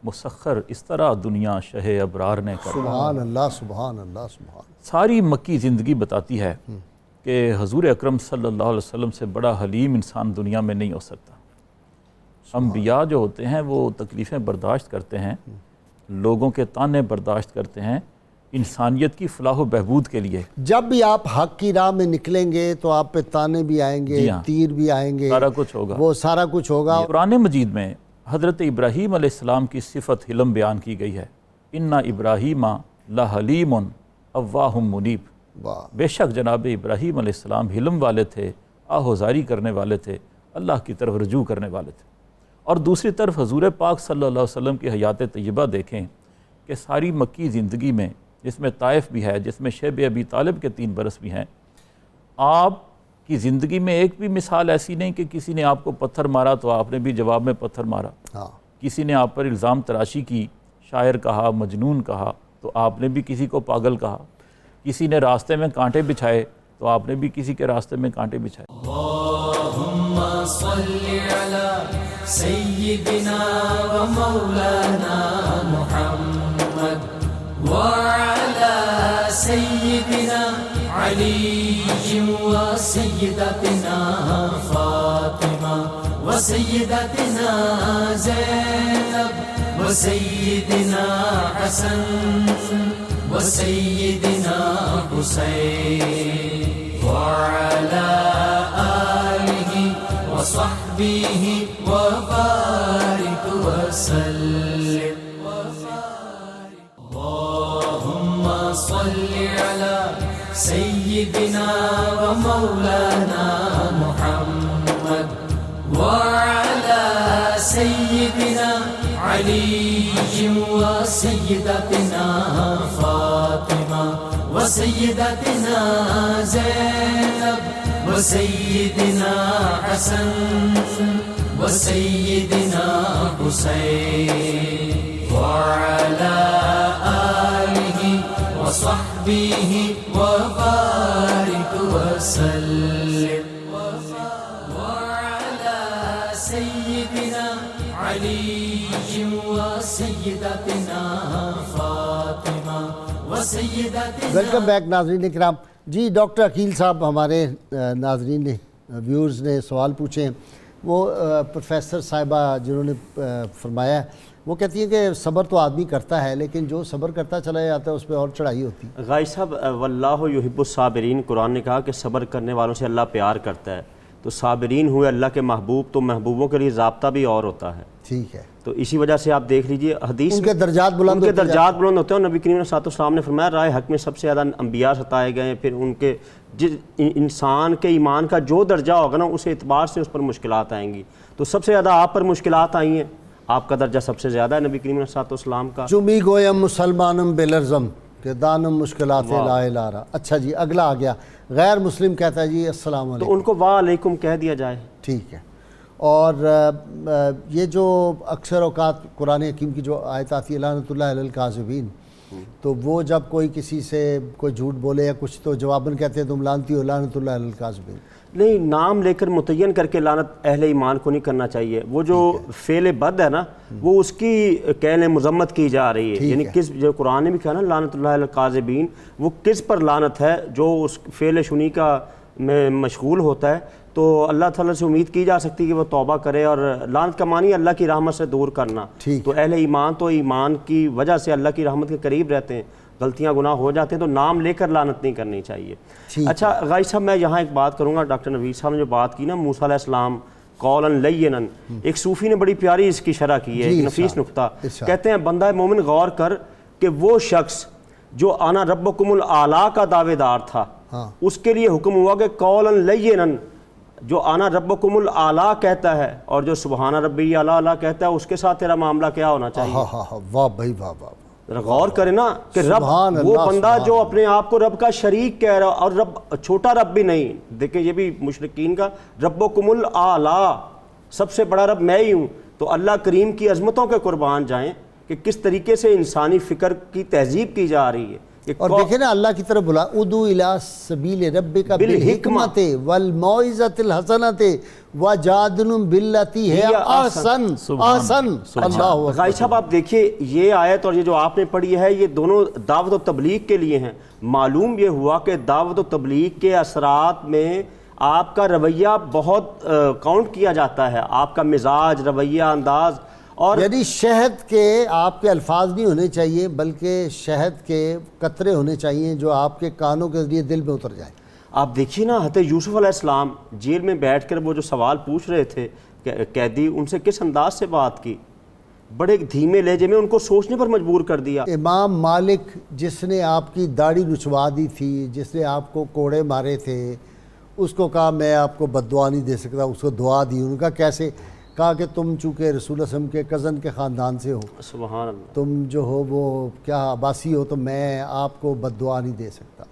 مسخر اس طرح دنیا شہ ابرار نے کر لی. سبحان اللہ، سبحان اللہ، سبحان. ساری مکی زندگی بتاتی ہے کہ حضور اکرم صلی اللہ علیہ وسلم سے بڑا حلیم انسان دنیا میں نہیں ہو سکتا. انبیاء جو ہوتے ہیں وہ تکلیفیں برداشت کرتے ہیں، لوگوں کے تانے برداشت کرتے ہیں انسانیت کی فلاح و بہبود کے لیے. جب بھی آپ حق کی راہ میں نکلیں گے تو آپ پہ تانے بھی آئیں گے، تیر بھی آئیں گے، سارا کچھ ہوگا، وہ سارا کچھ ہوگا. قرآن مجید میں حضرت ابراہیم علیہ السلام کی صفت حلم بیان کی گئی ہے. اِنَّ ابراہیم لَحَلِیمٌ اَوَّاہٌ منیب. بے شک جناب ابراہیم علیہ السلام حلم والے تھے، آہوزاری کرنے والے تھے، اللہ کی طرف رجوع کرنے والے تھے. اور دوسری طرف حضور پاک صلی اللہ علیہ وسلم کی حیات طیبہ دیکھیں کہ ساری مکی زندگی میں، جس میں طائف بھی ہے، جس میں شیب ابی طالب کے 3 برس بھی ہیں، آپ کی زندگی میں ایک بھی مثال ایسی نہیں کہ کسی نے آپ کو پتھر مارا تو آپ نے بھی جواب میں پتھر مارا. کسی نے آپ پر الزام تراشی کی، شاعر کہا، مجنون کہا تو آپ نے بھی کسی کو پاگل کہا. کسی نے راستے میں کانٹے بچھائے تو آپ نے بھی کسی کے راستے میں کانٹے بچھائے. اللہم صلی علی سیدنا و مولانا محمد وعلی سیدنا علی و سیدتنا فاطمہ و سیدتنا زینب و سیدنا حسن و سیدنا حسین وعلی آلہ و صحبہ و بارک وسلم. اللہم صلی علی سیدنا و مولانا محمد وعلی سیدنا علی و سیدتنا فاطمہ و سیدتنا زینب و سیدنا حسن و سیدنا حسین وعلى آله وصحبه وبارك وسلم وعلى سيدنا علي وسيدتنا فاطمة وسيدتنا. ویلکم بیک ناظرین کرام. جی ڈاکٹر عقیل صاحب ہمارے ناظرین نے ویورز نے سوال پوچھے ہیں. وہ پروفیسر صاحبہ جنہوں نے فرمایا ہے وہ کہتی ہیں کہ صبر تو آدمی کرتا ہے لیکن جو صبر کرتا چلا جاتا ہے اس پہ اور چڑھائی ہوتی ہے. غازی صاحب واللہ یحب الصابرین، قرآن نے کہا کہ صبر کرنے والوں سے اللہ پیار کرتا ہے. تو صابرین ہوئے اللہ کے محبوب، تو محبوبوں کے لیے ضابطہ بھی اور ہوتا ہے. ٹھیک ہے. تو اسی وجہ سے آپ دیکھ لیجئے حدیث ان کے درجات بلند ہوتے ہیں. نبی کریم صلی اللہ علیہ وسلم نے فرمایا رائے حق میں سب سے زیادہ انبیاء ستائے گئے ہیں. پھر ان کے انسان کے ایمان کا جو درجہ ہوگا نا اس اعتبار سے اس پر مشکلات آئیں گی. تو سب سے زیادہ آپ پر مشکلات آئی ہیں، آپ کا درجہ سب سے زیادہ ہے نبی کریم صلی اللہ علیہ وسلم کا. چمی گویم مسلمانم بلرزم کہ دانم مشکلات لا الارا. اچھا جی اگلا آ گیا. غیر مسلم کہتا ہے جی السلام علیکم، تو ان کو وعلیکم کہہ دیا جائے. ٹھیک ہے. اور یہ جو اکثر اوقات قرآن حکیم کی جو آیت آتی ہے لعنت اللہ علی الکاذبین، تو وہ جب کوئی کسی سے کوئی جھوٹ بولے یا کچھ تو جواباً کہتے ہیں تم لعنتی ہو لعنت اللہ علی الکاذبین. نہیں، نام لے کر متعین کر کے لعنت اہل ایمان کو نہیں کرنا چاہیے. وہ جو فعل بد ہے نا وہ اس کی کہنے مذمت کی جا رہی ہے. یعنی کس جو قرآن نے بھی کہا نا لعنت اللہ علی الکاذبین، وہ کس پر لعنت ہے جو اس فعل شنی کا میں مشغول ہوتا ہے. تو اللہ تعالیٰ سے امید کی جا سکتی ہے کہ وہ توبہ کرے. اور لعنت کا معنی اللہ کی رحمت سے دور کرنا. تو اہل ایمان تو ایمان کی وجہ سے اللہ کی رحمت کے قریب رہتے ہیں، غلطیاں گناہ ہو جاتے ہیں، تو نام لے کر لعنت نہیں کرنی چاہیے. اچھا غازی صاحب میں یہاں ایک بات کروں گا. ڈاکٹر نوید صاحب نے جو بات کی نا موسیٰ علیہ السلام قولا لینا، ایک صوفی نے بڑی پیاری اس کی شرح کی ہے، ایک نفیس نقطہ. کہتے ہیں بندہ مومن غور کر کہ وہ شخص جو انا ربکم الاعلیٰ کا دعوے دار تھا اس کے لیے حکم ہوا کہ قولا لینا، جو انا ربکم الاعلیٰ کہتا ہے اور جو سبحان ربی اعلیٰ کہتا ہے اس کے ساتھ تیرا معاملہ کیا ہونا چاہیے. واہ بھائی واہ واہ. غور کرے نا کہ رب وہ بندہ جو اپنے آپ کو رب کا شریک کہہ رہا اور رب چھوٹا رب بھی نہیں. دیکھیں یہ بھی مشرکین کا ربکم الاعلیٰ، سب سے بڑا رب میں ہی ہوں. تو اللہ کریم کی عظمتوں کے قربان جائیں کہ کس طریقے سے انسانی فکر کی تہذیب کی جا رہی ہے. اور دیکھیں نا اللہ کی طرف بلا ادعو الی سبیل ربک بالحکمت والموعظۃ الحسنۃ وجادلہم باللتی ہی احسن. اللہ. غازی صاحب آپ دیکھیے یہ آیت اور یہ جو آپ نے پڑھی ہے یہ دونوں دعوت و تبلیغ کے لیے ہیں. معلوم یہ ہوا کہ دعوت و تبلیغ کے اثرات میں آپ کا رویہ بہت کاؤنٹ کیا جاتا ہے، آپ کا مزاج، رویہ، انداز. اور یعنی شہد کے آپ کے الفاظ نہیں ہونے چاہیے بلکہ شہد کے قطرے ہونے چاہیے جو آپ کے کانوں کے ذریعے دل میں اتر جائیں. آپ دیکھیے نا حضرت یوسف علیہ السلام جیل میں بیٹھ کر وہ جو سوال پوچھ رہے تھے قیدی، ان سے کس انداز سے بات کی، بڑے دھیمے لہجے میں ان کو سوچنے پر مجبور کر دیا. امام مالک جس نے آپ کی داڑھی رچوا دی تھی، جس نے آپ کو کوڑے مارے تھے، اس کو کہا میں آپ کو بد دعا نہیں دے سکتا، اس کو دعا دی. ان کا کیسے؟ کہا کہ تم چونکہ رسول اللہ صلی اللہ علیہ وسلم کے کزن کے خاندان سے ہو، سبحان اللہ، تم جو ہو وہ کیا عباسی ہو، تو میں آپ کو بد دعا نہیں دے سکتا.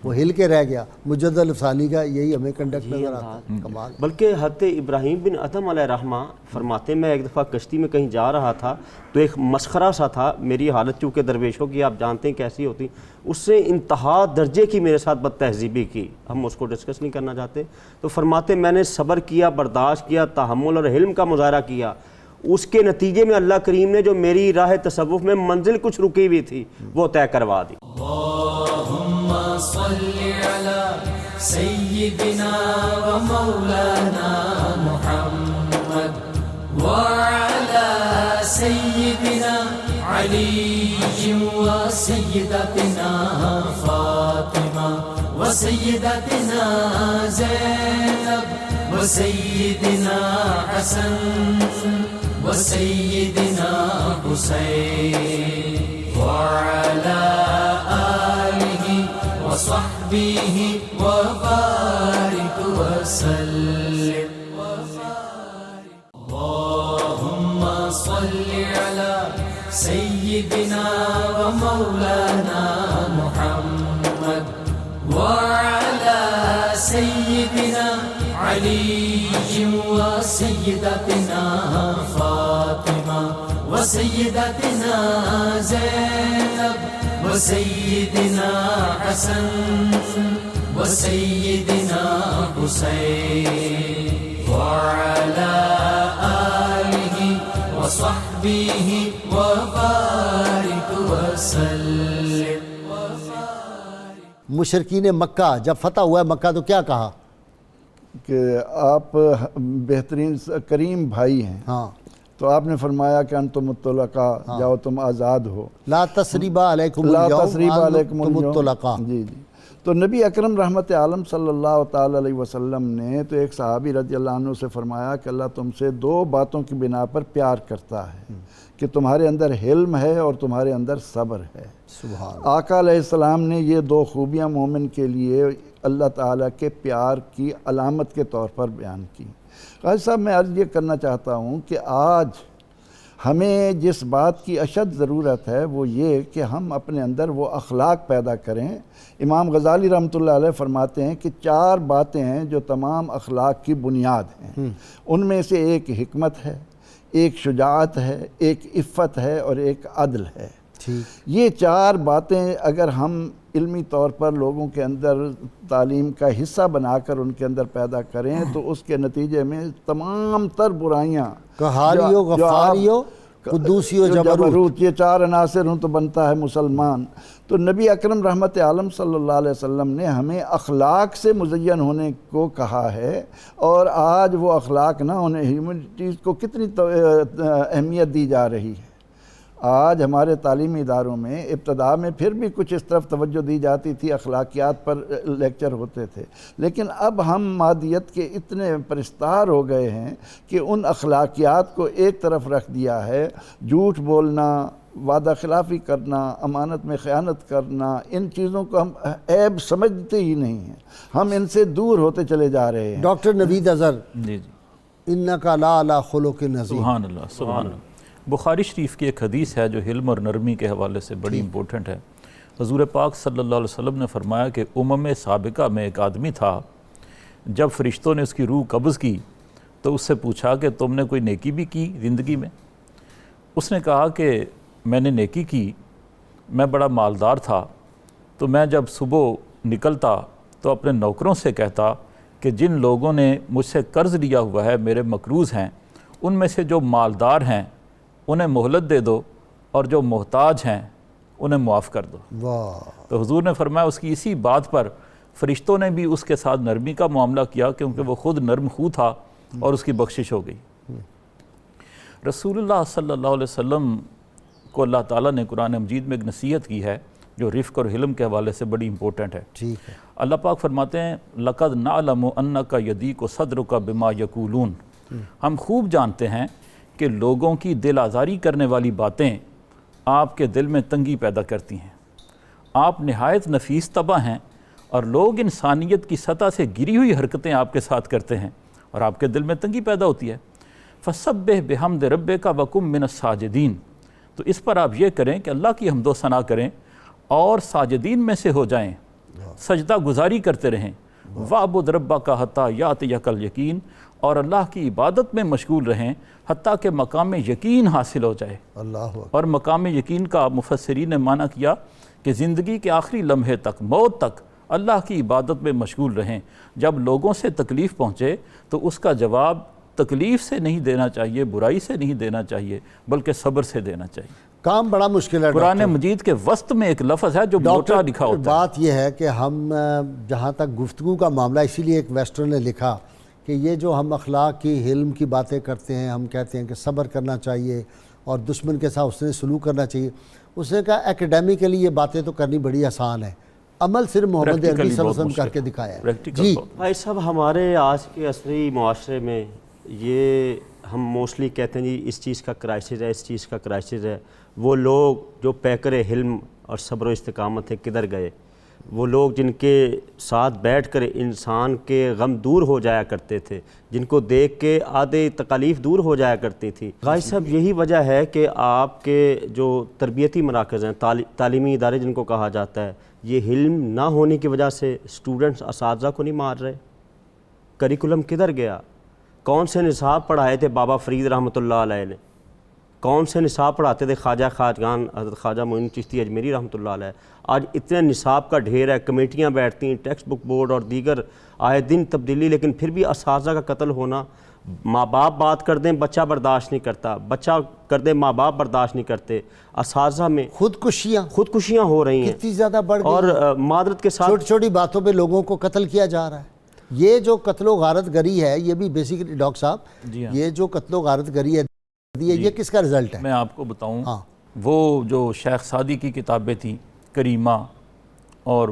وہ ہل کے رہ گیا. مجد الفسانی کا یہی ہمیں کنڈکٹ نظر آتا ہے. کمال. بلکہ حضرت ابراہیم بن ادھم علیہ رحمہ فرماتے میں ایک دفعہ کشتی میں کہیں جا رہا تھا تو ایک مسخرہ سا تھا. میری حالت چونکہ درویشوں کی آپ جانتے ہیں کیسی ہوتی، اس سے انتہا درجے کی میرے ساتھ بد تہذیبی کی، ہم اس کو ڈسکس نہیں کرنا چاہتے. تو فرماتے میں نے صبر کیا، برداشت کیا، تحمل اور حلم کا مظاہرہ کیا. اس کے نتیجے میں اللہ کریم نے جو میری راہ تصوف میں منزل کچھ رکی ہوئی تھی وہ طے کروا دی. اللہم صلی علی سیدنا و مولانا محمد وعلی سیدنا علی و سیدتنا فاطمہ و سیدتنا زینب و سیدنا حسن وسيدنا حسين وعلى آله وصحبه وبارك وسلم. اللهم صل على سيدنا ومولانا محمد وعلى سيدنا علي وسيدتنا فاطمة وسيدتنا زينب وسيدنا حسن وسيدنا حسين وعلى آله وصحبه وبارك وسلم. مشرکین مکہ جب فتح ہوا ہے مکہ تو کیا کہا کہ آپ بہترین کریم بھائی ہیں. ہاں تو آپ نے فرمایا کہ انتم الطلقاء، جاؤ تم آزاد ہو. لا تثریب علیکم لا اليوم تثریب علیکم انتم اليوم. الطلقاء. جی جی. تو نبی اکرم رحمت عالم صلی اللہ تعالی علیہ وسلم نے تو ایک صحابی رضی اللہ عنہ سے فرمایا کہ اللہ تم سے دو باتوں کی بنا پر پیار کرتا ہے، کہ تمہارے اندر حلم ہے اور تمہارے اندر صبر ہے. سبحان. آقا علیہ السلام نے یہ دو خوبیاں مومن کے لیے اللہ تعالیٰ کے پیار کی علامت کے طور پر بیان کی. قاضی صاحب میں عرض یہ کرنا چاہتا ہوں کہ آج ہمیں جس بات کی اشد ضرورت ہے وہ یہ کہ ہم اپنے اندر وہ اخلاق پیدا کریں. امام غزالی رحمۃ اللہ علیہ فرماتے ہیں کہ 4 باتیں ہیں جو تمام اخلاق کی بنیاد ہیں. ان میں سے ایک حکمت ہے، ایک شجاعت ہے، ایک عفت ہے اور ایک عدل ہے. یہ 4 باتیں اگر ہم علمی طور پر لوگوں کے اندر تعلیم کا حصہ بنا کر ان کے اندر پیدا کریں تو اس کے نتیجے میں تمام تر برائیاں، قہاریو، غفاریو، قدوسیو، جبروت، یہ 4 عناصر ہوں تو بنتا ہے مسلمان. تو نبی اکرم رحمت عالم صلی اللہ علیہ وسلم نے ہمیں اخلاق سے مزین ہونے کو کہا ہے، اور آج وہ اخلاق نہ ہونے، ہیومنٹیز کو کتنی اہمیت دی جا رہی ہے. آج ہمارے تعلیمی اداروں میں ابتدا میں پھر بھی کچھ اس طرف توجہ دی جاتی تھی، اخلاقیات پر لیکچر ہوتے تھے، لیکن اب ہم مادیت کے اتنے پرستار ہو گئے ہیں کہ ان اخلاقیات کو ایک طرف رکھ دیا ہے. جھوٹ بولنا، وعدہ خلافی کرنا، امانت میں خیانت کرنا، ان چیزوں کو ہم عیب سمجھتے ہی نہیں ہیں، ہم ان سے دور ہوتے چلے جا رہے ہیں. ڈاکٹر نوید اظہر، جی جی، انکا لا علی خلق عظیم. سبحان اللہ سبحان اللہ. بخاری شریف کی ایک حدیث ہے جو حلم اور نرمی کے حوالے سے بڑی امپورٹنٹ ہے. حضور پاک صلی اللہ علیہ وسلم نے فرمایا کہ سابقہ میں ایک آدمی تھا، جب فرشتوں نے اس کی روح قبض کی تو اس سے پوچھا کہ تم نے کوئی نیکی بھی کی زندگی میں؟ اس نے کہا کہ میں نے نیکی کی، میں بڑا مالدار تھا، تو میں جب صبح نکلتا تو اپنے نوکروں سے کہتا کہ جن لوگوں نے مجھ سے قرض لیا ہوا ہے، میرے مقروض ہیں، ان میں سے جو مالدار ہیں انہیں مہلت دے دو اور جو محتاج ہیں انہیں معاف کر دو. واہ. تو حضور نے فرمایا اس کی اسی بات پر فرشتوں نے بھی اس کے ساتھ نرمی کا معاملہ کیا، کیونکہ وہ خود نرم خو تھا اور اس کی بخشش ہو گئی. رسول اللہ صلی اللہ علیہ وسلم کو اللہ تعالیٰ نے قرآن مجید میں ایک نصیحت کی ہے جو رفق اور حلم کے حوالے سے بڑی امپورٹنٹ ہے. ٹھیک ہے. اللہ پاک فرماتے ہیں لَقَدْ نَعْلَمُ أَنَّكَ يَضِيقُ صَدْرُكَ بِمَا يَقُولُونَ. ہم خوب جانتے ہیں کہ لوگوں کی دل آزاری کرنے والی باتیں آپ کے دل میں تنگی پیدا کرتی ہیں. آپ نہایت نفیس طبع ہیں اور لوگ انسانیت کی سطح سے گری ہوئی حرکتیں آپ کے ساتھ کرتے ہیں اور آپ کے دل میں تنگی پیدا ہوتی ہے. فَسَبِّحْ بِحَمْدِ رَبِّكَ وَكُن مِّنَ السَّاجِدِينَ. تو اس پر آپ یہ کریں کہ اللہ کی حمد و ثنا کریں اور ساجدین میں سے ہو جائیں، سجدہ گزاری کرتے رہیں. وَعْبُدْ رَبَّكَ حَتَّى يَأْتِيَكَ الْيَقِينُ. اور اللہ کی عبادت میں مشغول رہیں حتیٰ کہ مقام یقین حاصل ہو جائے. اللہ. اور مقام یقین کا مفسرین نے معنی کیا کہ زندگی کے آخری لمحے تک، موت تک اللہ کی عبادت میں مشغول رہیں. جب لوگوں سے تکلیف پہنچے تو اس کا جواب تکلیف سے نہیں دینا چاہیے، برائی سے نہیں دینا چاہیے، بلکہ صبر سے دینا چاہیے. کام بڑا مشکل ہے. قرآن مجید کے وسط میں ایک لفظ ہے جو موٹا لکھا ہوتا ہے. بات یہ ہے کہ ہم جہاں تک گفتگو کا معاملہ، اسی لیے ایک ویسٹرن نے لکھا کہ یہ جو ہم اخلاق کی، حلم کی باتیں کرتے ہیں، ہم کہتے ہیں کہ صبر کرنا چاہیے اور دشمن کے ساتھ اس نے سلوک کرنا چاہیے. اس نے کہا ایکیڈیمیکلی یہ باتیں تو کرنی بڑی آسان ہے، عمل صرف محمد عربی صلی اللہ علیہ وسلم کر کے دکھایا ہے. جی بھائی صاحب، ہمارے آج کے عصری معاشرے میں یہ ہم موسٹلی کہتے ہیں جی اس چیز کا کرائسس ہے، اس چیز کا کرائسس ہے. وہ لوگ جو پیکر حلم اور صبر و استقامت ہے کدھر گئے؟ وہ لوگ جن کے ساتھ بیٹھ کر انسان کے غم دور ہو جایا کرتے تھے، جن کو دیکھ کے آدھے تکالیف دور ہو جایا کرتی تھی. غازی صاحب، یہی وجہ ہے کہ آپ کے جو تربیتی مراکز ہیں، تعلیمی ادارے جن کو کہا جاتا ہے، یہ علم نہ ہونے کی وجہ سے اسٹوڈنٹس اساتذہ کو نہیں مار رہے. کریکولم کدھر گیا؟ کون سے نصاب پڑھائے تھے بابا فرید رحمۃ اللہ علیہ نے؟ کون سے نصاب پڑھاتے تھے خواجہ خواجگان حضرت خواجہ معین چشتی اجمیری رحمۃ اللہ علیہ، آج اتنے نصاب کا ڈھیر ہے، کمیٹیاں بیٹھتی ہیں، ٹیکسٹ بک بورڈ اور دیگر آئے دن تبدیلی، لیکن پھر بھی اساتذہ کا قتل ہونا، ماں باپ بات کر دیں بچہ برداشت نہیں کرتا، بچہ کر دیں ماں باپ برداشت نہیں کرتے، اساتذہ میں خودکشیاں ہو رہی ہیں کتنی زیادہ بڑھ گئی، اور معذرت کے ساتھ چھوٹی چھوٹی باتوں پہ لوگوں کو قتل کیا جا رہا ہے۔ یہ جو قتل و غارت گری ہے، یہ بھی بیسیکلی ڈاکٹر صاحب یہ جو قتل و غارت گری ہے یہ کس کا رزلٹ ہے؟ میں آپ کو بتاؤں، وہ جو شیخ سعدی کی کتابیں تھیں کریمہ اور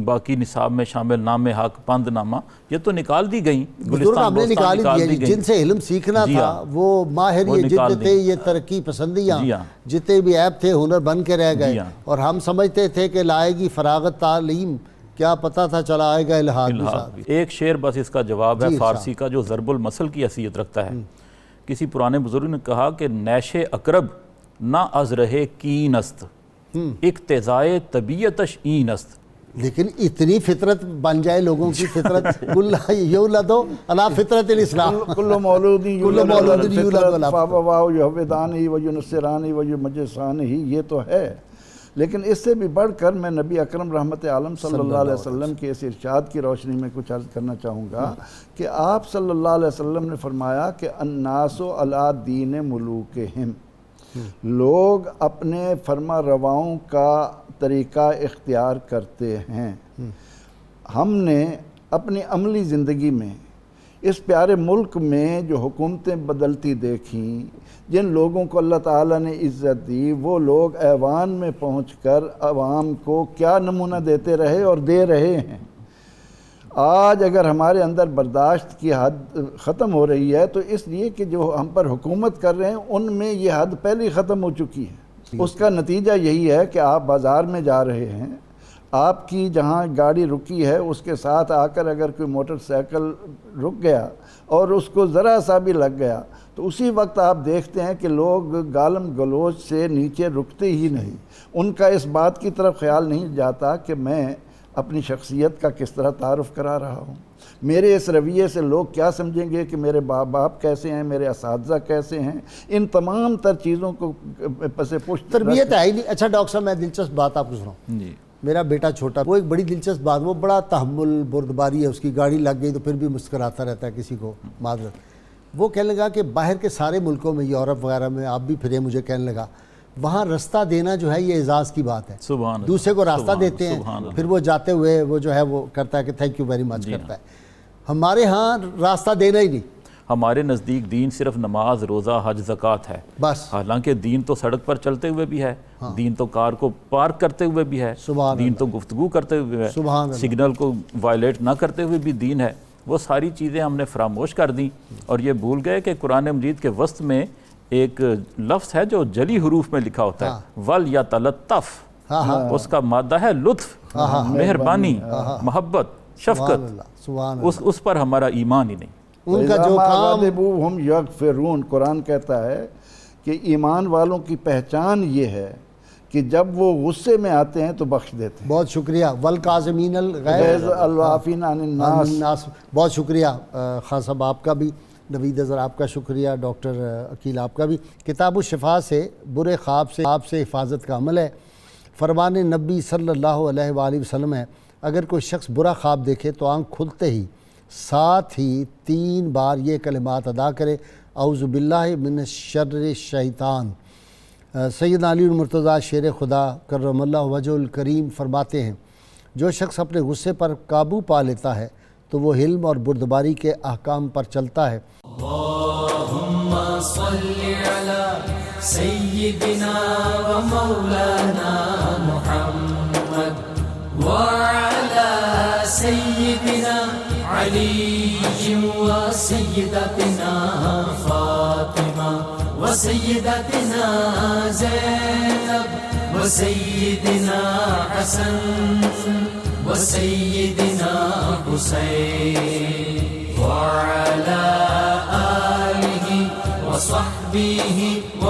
باقی نصاب میں شامل نام حق، پند نامہ، یہ تو نکال دی گئیں، ہم نے نکال دی، جن سے علم سیکھنا تھا وہ ماہر یہ جد تھے، یہ ترقی پسندیاں جتنے بھی عیب تھے ہنر بن کے رہ گئے، اور ہم سمجھتے تھے کہ لائے گی فراغت تعلیم، کیا پتہ تھا چلا آئے گا الہاد بھی۔ ایک شعر بس اس کا جواب ہے فارسی کا جو ضرب المثل کی حیثیت رکھتا ہے۔ کسی پرانے بزرگ نے کہا کہ نیش اقرب نہ از رہے کین است، اقتضائے طبیعتش این است۔ لیکن اتنی فطرت بن جائے لوگوں کی، فطرت کل یولدو علی فطرت الاسلام، کل مولود یولد فابواہ یہودانہ و ینصرانہ و یمجسانہ، یہ تو ہے۔ لیکن اس سے بھی بڑھ کر میں نبی اکرم رحمت عالم صلی اللہ علیہ وسلم کے اس ارشاد کی روشنی میں کچھ عرض کرنا چاہوں گا کہ آپ صلی اللہ علیہ وسلم نے فرمایا کہ الناس علی دین ملوکہم، لوگ اپنے فرما رواؤں کا طریقہ اختیار کرتے ہیں۔ ہم نے اپنی عملی زندگی میں اس پیارے ملک میں جو حکومتیں بدلتی دیکھیں، جن لوگوں کو اللہ تعالیٰ نے عزت دی، وہ لوگ ایوان میں پہنچ کر عوام کو کیا نمونہ دیتے رہے اور دے رہے ہیں۔ آج اگر ہمارے اندر برداشت کی حد ختم ہو رہی ہے تو اس لیے کہ جو ہم پر حکومت کر رہے ہیں ان میں یہ حد پہلے ختم ہو چکی ہے۔ اس کا نتیجہ یہی ہے کہ آپ بازار میں جا رہے ہیں، آپ کی جہاں گاڑی رکی ہے اس کے ساتھ آ کر اگر کوئی موٹر سائیکل رک گیا اور اس کو ذرا سا بھی لگ گیا تو اسی وقت آپ دیکھتے ہیں کہ لوگ گالم گلوچ سے نیچے رکتے ہی نہیں۔ ان کا اس بات کی طرف خیال نہیں جاتا کہ میں اپنی شخصیت کا کس طرح تعارف کرا رہا ہوں، میرے اس رویے سے لوگ کیا سمجھیں گے کہ میرے باپ کیسے ہیں، میرے اساتذہ کیسے ہیں، ان تمام تر چیزوں کو پس پشت تربیت ہے ہی نہیں۔ اچھا ڈاکٹر صاحب میں دلچسپ بات آپ کو سناؤں، میرا بیٹا چھوٹا، وہ ایک بڑی دلچسپ بات، وہ بڑا تحمل بردباری ہے، اس کی گاڑی لگ گئی تو پھر بھی مسکراتا رہتا ہے کسی کو معذرت۔ وہ کہنے لگا کہ باہر کے سارے ملکوں میں، یورپ وغیرہ میں آپ بھی پھرے، مجھے کہنے لگا وہاں راستہ دینا جو ہے یہ اعزاز کی بات ہے، دوسرے کو راستہ دیتے ہیں، پھر وہ جاتے ہوئے وہ جو ہے وہ کرتا ہے کہ تھینک یو ویری مچ کرتا ہے۔ ہمارے ہاں راستہ دینا ہی نہیں۔ ہمارے نزدیک دین صرف نماز، روزہ، حج، زکوٰۃ ہے بس، حالانکہ دین تو سڑک پر چلتے ہوئے بھی ہے، دین تو کار کو پارک کرتے ہوئے بھی ہے، دین تو گفتگو کرتے ہوئے ہے، سگنل کو وائلیٹ نہ کرتے ہوئے بھی دین ہے۔ وہ ساری چیزیں ہم نے فراموش کر دیں اور یہ بھول گئے کہ قرآن مجید کے وسط میں ایک لفظ ہے جو جلی حروف میں لکھا ہوتا ہے، وَلْيَتَلَطَّفْ، اس کا مادہ ہے لطف، مہربانی، محبت، شفقت، اس پر ہمارا ایمان ہی نہیں۔ ان کا جو کام ہم یغفرون، قرآن کہتا ہے کہ ایمان والوں کی پہچان یہ ہے کہ جب وہ غصے میں آتے ہیں تو بخش دیتے ہیں۔ بہت شکریہ، والکاظمین الغیظ والعافین عن الناس۔ بہت شکریہ خان صاحب آپ کا بھی، نوید اظہر آپ کا شکریہ، ڈاکٹر عقیل آپ کا بھی۔ کتاب الشفا سے برے خواب سے آپ سے حفاظت کا عمل ہے، فرمان نبی صلی اللہ علیہ وآلہ وسلم ہے، اگر کوئی شخص برا خواب دیکھے تو آنکھ کھلتے ہی ساتھ ہی 3 بار یہ کلمات ادا کرے، اعوذ باللہ من الشر الشیطان۔ سیدنا علی المرتضیٰ شیر خدا کرم اللہ وجہ الکریم فرماتے ہیں، جو شخص اپنے غصے پر قابو پا لیتا ہے تو وہ حلم اور بردباری کے احکام پر چلتا ہے۔ اللہم صلی علی سیدنا و مولانا محمد وعلی سیدنا علی و سیدتنا فاطمہ و سیدتنا زینب و سیدنا حسن و سیدنا حسین وعلی آلہ و صحبہ و